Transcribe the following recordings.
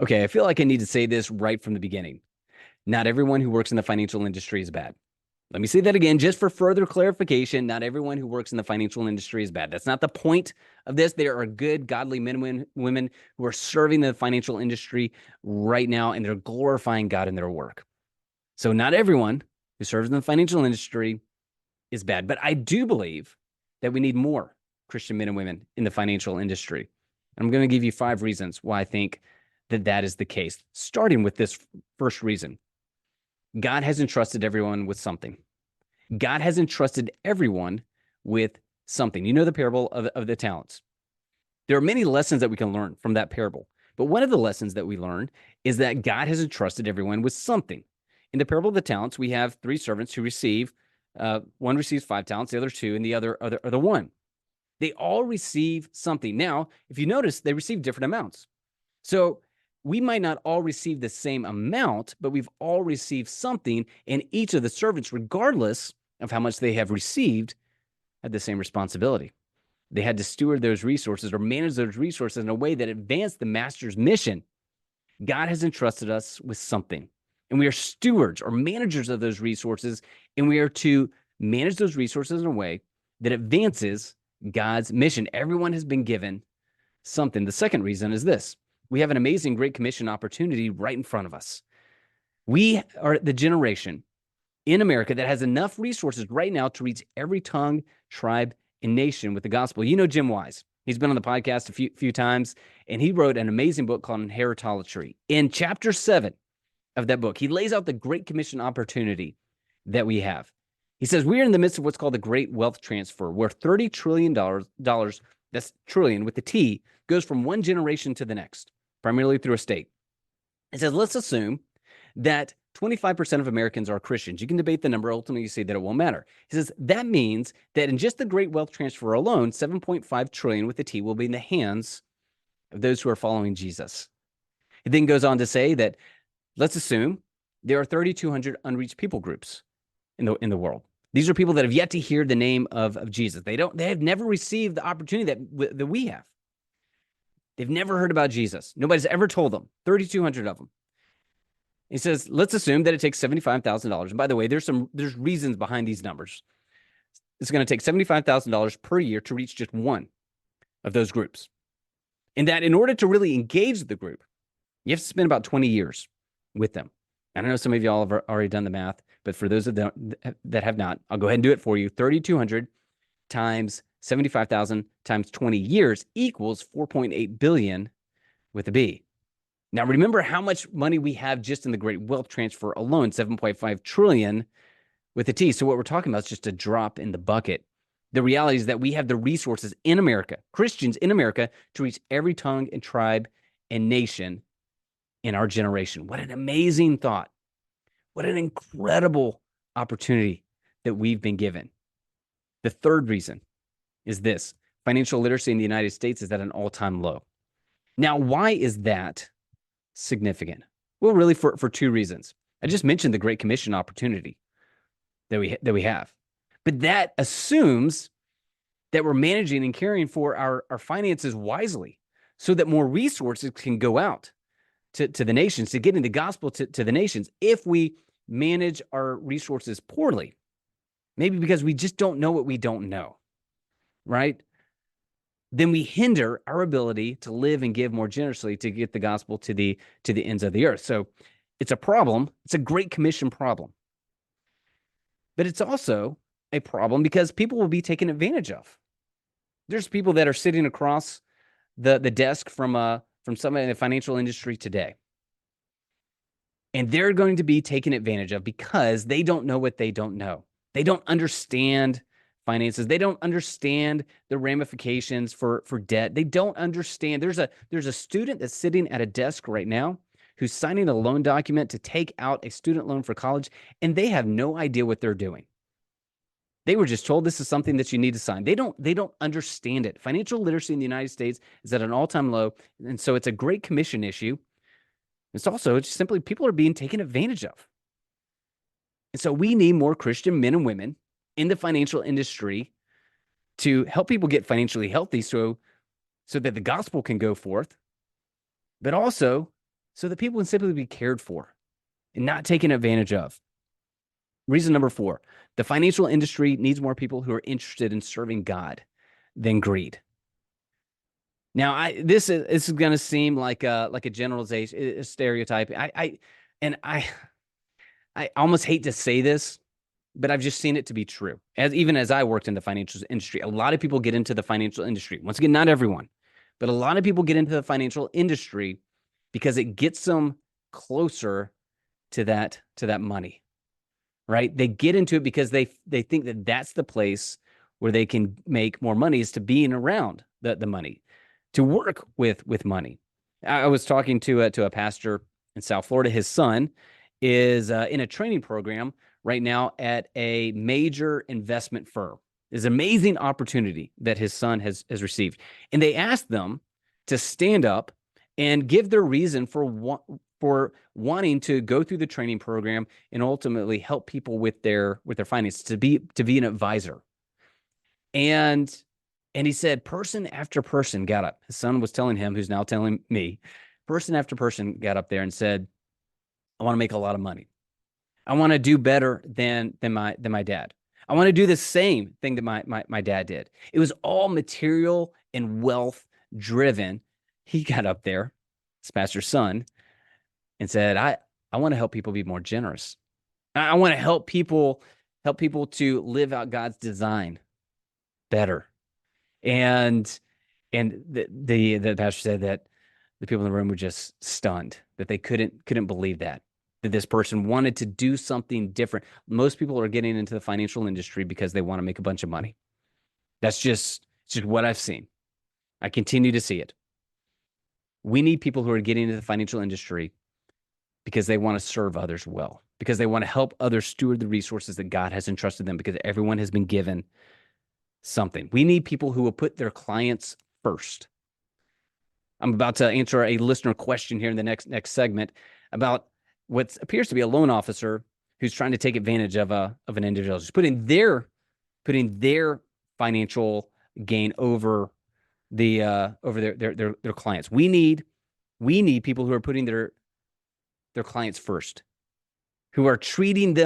Okay, I feel like I need to say this right from the beginning. Not everyone who works in the financial industry is bad. Let me say that again, just for further clarification. Not everyone who works in the financial industry is bad. That's not the point of this. There are good, godly men and women who are serving the financial industry right now, and they're glorifying God in their work. So, not everyone who serves in the financial industry is bad. But I do believe that we need more Christian men and women in the financial industry. I'm going to give you 5 reasons why I think that that is the case, starting with this first reason. God has entrusted everyone with something. God has entrusted everyone with something. You know the parable of the talents. There are many lessons that we can learn from that parable. But one of the lessons that we learn is that God has entrusted everyone with something. In the parable of the talents, we have 3 servants who receive, one receives 5 talents, the other 2, and the other are the 1. They all receive something. Now, if you notice, they receive different amounts. So we might not all receive the same amount, but we've all received something, and each of the servants, regardless of how much they have received, had the same responsibility. They had to steward those resources or manage those resources in a way that advanced the master's mission. God has entrusted us with something, and we are stewards or managers of those resources, and we are to manage those resources in a way that advances God's mission. Everyone has been given something. The second reason is this: we have an amazing Great Commission opportunity right in front of us. We are the generation in America that has enough resources right now to reach every tongue, tribe, and nation with the gospel. You know Jim Wise. He's been on the podcast a few times, and he wrote an amazing book called Inheritology. In chapter 7 of that book, he lays out the Great Commission opportunity that we have. He says, we're in the midst of what's called the Great Wealth Transfer, where $30 trillion, that's trillion with the T, goes from one generation to the next, primarily through a state. He says, let's assume that 25% of Americans are Christians. You can debate the number. Ultimately, you see that it won't matter. He says that means that in just the Great Wealth Transfer alone, 7.5 trillion with the T will be in the hands of those who are following Jesus. It then goes on to say that let's assume there are 3,200 unreached people groups in the world. These are people that have yet to hear the name of Jesus. They have never received the opportunity that we have. They've never heard about Jesus. Nobody's ever told them. 3,200 of them. He says, let's assume that it takes $75,000. And by the way, there's reasons behind these numbers. It's going to take $75,000 per year to reach just one of those groups. And that in order to really engage the group, you have to spend about 20 years with them. And I know some of y'all have already done the math, but for those of them that have not, I'll go ahead and do it for you. 3,200 times 75,000 times 20 years equals 4.8 billion with a B. Now, remember how much money we have just in the Great Wealth Transfer alone, 7.5 trillion with a T. So what we're talking about is just a drop in the bucket. The reality is that we have the resources in America, Christians in America, to reach every tongue and tribe and nation in our generation. What an amazing thought. What an incredible opportunity that we've been given. The third reason is this: financial literacy in the United States is at an all-time low. Now, why is that significant? Well, really for 2 reasons. I just mentioned the Great Commission opportunity that we have. But that assumes that we're managing and caring for our finances wisely so that more resources can go out to the nations, to getting the gospel to the nations. If we manage our resources poorly, maybe because we just don't know what we don't know, right? Then we hinder our ability to live and give more generously to get the gospel to the ends of the earth. So it's a problem. It's a Great Commission problem. But it's also a problem because people will be taken advantage of. There's people that are sitting across the desk from somebody in the financial industry today. And they're going to be taken advantage of because they don't know what they don't know. They don't understand finances. They don't understand the ramifications for debt. They don't understand. There's a student that's sitting at a desk right now who's signing a loan document to take out a student loan for college, and they have no idea what they're doing. They were just told this is something that you need to sign. They don't understand it. Financial literacy in the United States is at an all-time low, and so it's a Great Commission issue. It's just simply people are being taken advantage of. And so we need more Christian men and women in the financial industry to help people get financially healthy so that the gospel can go forth, but also so that people can simply be cared for and not taken advantage of. Reason number 4, the financial industry needs more people who are interested in serving God than greed. Now, this is going to seem like a generalization, a stereotype. I almost hate to say this, but I've just seen it to be true. Even as I worked in the financial industry, a lot of people get into the financial industry. Once again, not everyone, but a lot of people get into the financial industry because it gets them closer to that money, right? They get into it because they think that that's the place where they can make more money, is to being around the money, to work with money. I was talking to a pastor in South Florida. His son is in a training program right now at a major investment firm. It's an amazing opportunity that his son has received. And they asked them to stand up and give their reason for wanting to go through the training program and ultimately help people with their finances, to be an advisor. And he said, person after person got up. His son was telling him, who's now telling me, person after person got up there and said, I want to make a lot of money. I want to do better than my dad. I want to do the same thing that my dad did. It was all material and wealth driven. He got up there, his pastor's son, and said, I want to help people be more generous. I want to help people to live out God's design better. And the pastor said that the people in the room were just stunned, that they couldn't believe that this person wanted to do something different. Most people are getting into the financial industry because they want to make a bunch of money. That's just what I've seen. I continue to see it. We need people who are getting into the financial industry because they want to serve others well, because they want to help others steward the resources that God has entrusted them, because everyone has been given something. We need people who will put their clients first. I'm about to answer a listener question here in the next segment about what appears to be a loan officer who's trying to take advantage of an individual, just putting their financial gain over their clients. We need people who are putting their clients first, who are treating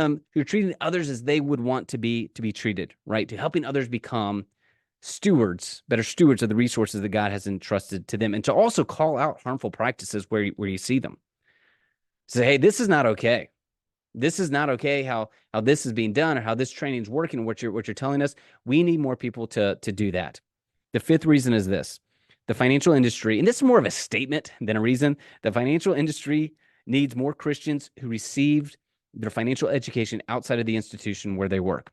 others as they would want to be treated, right? To helping others become better stewards of the resources that God has entrusted to them, and to also call out harmful practices where you see them. Say, hey, this is not okay. This is not okay how this is being done, or how this training is working, what you're telling us. We need more people to do that. The 5th reason is this: the financial industry, and this is more of a statement than a reason, the financial industry needs more Christians who received their financial education outside of the institution where they work.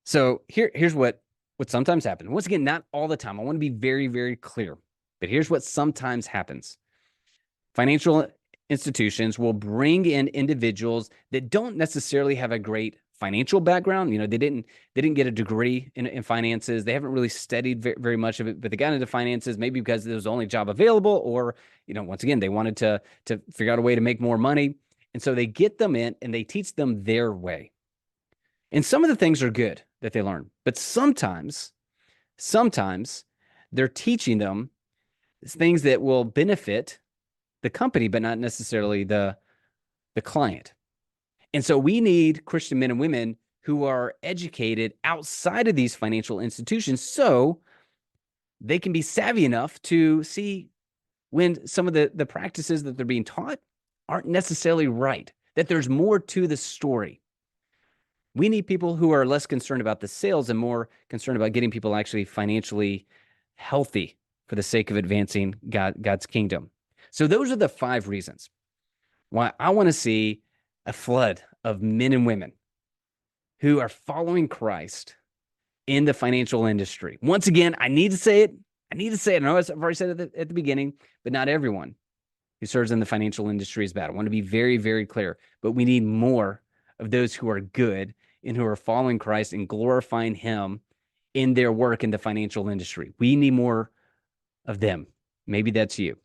So here's what sometimes happens. Once again, not all the time. I want to be very, very clear, but here's what sometimes happens. Financial institutions will bring in individuals that don't necessarily have a great financial background. They didn't get a degree in finances. They haven't really studied very much of it, but they got into finances maybe because it was the only job available, or, once again, they wanted to figure out a way to make more money. And so they get them in and they teach them their way. And some of the things are good that they learn, but sometimes they're teaching them things that will benefit the company, but not necessarily the client. And so we need Christian men and women who are educated outside of these financial institutions, so they can be savvy enough to see when some of the practices that they're being taught aren't necessarily right, that there's more to the story. We need people who are less concerned about the sales and more concerned about getting people actually financially healthy for the sake of advancing God's kingdom. So those are the 5 reasons why I want to see a flood of men and women who are following Christ in the financial industry. Once again, I need to say it. I know I've already said it at the beginning, but not everyone who serves in the financial industry is bad. I want to be very, very clear, but we need more of those who are good and who are following Christ and glorifying Him in their work in the financial industry. We need more of them. Maybe that's you.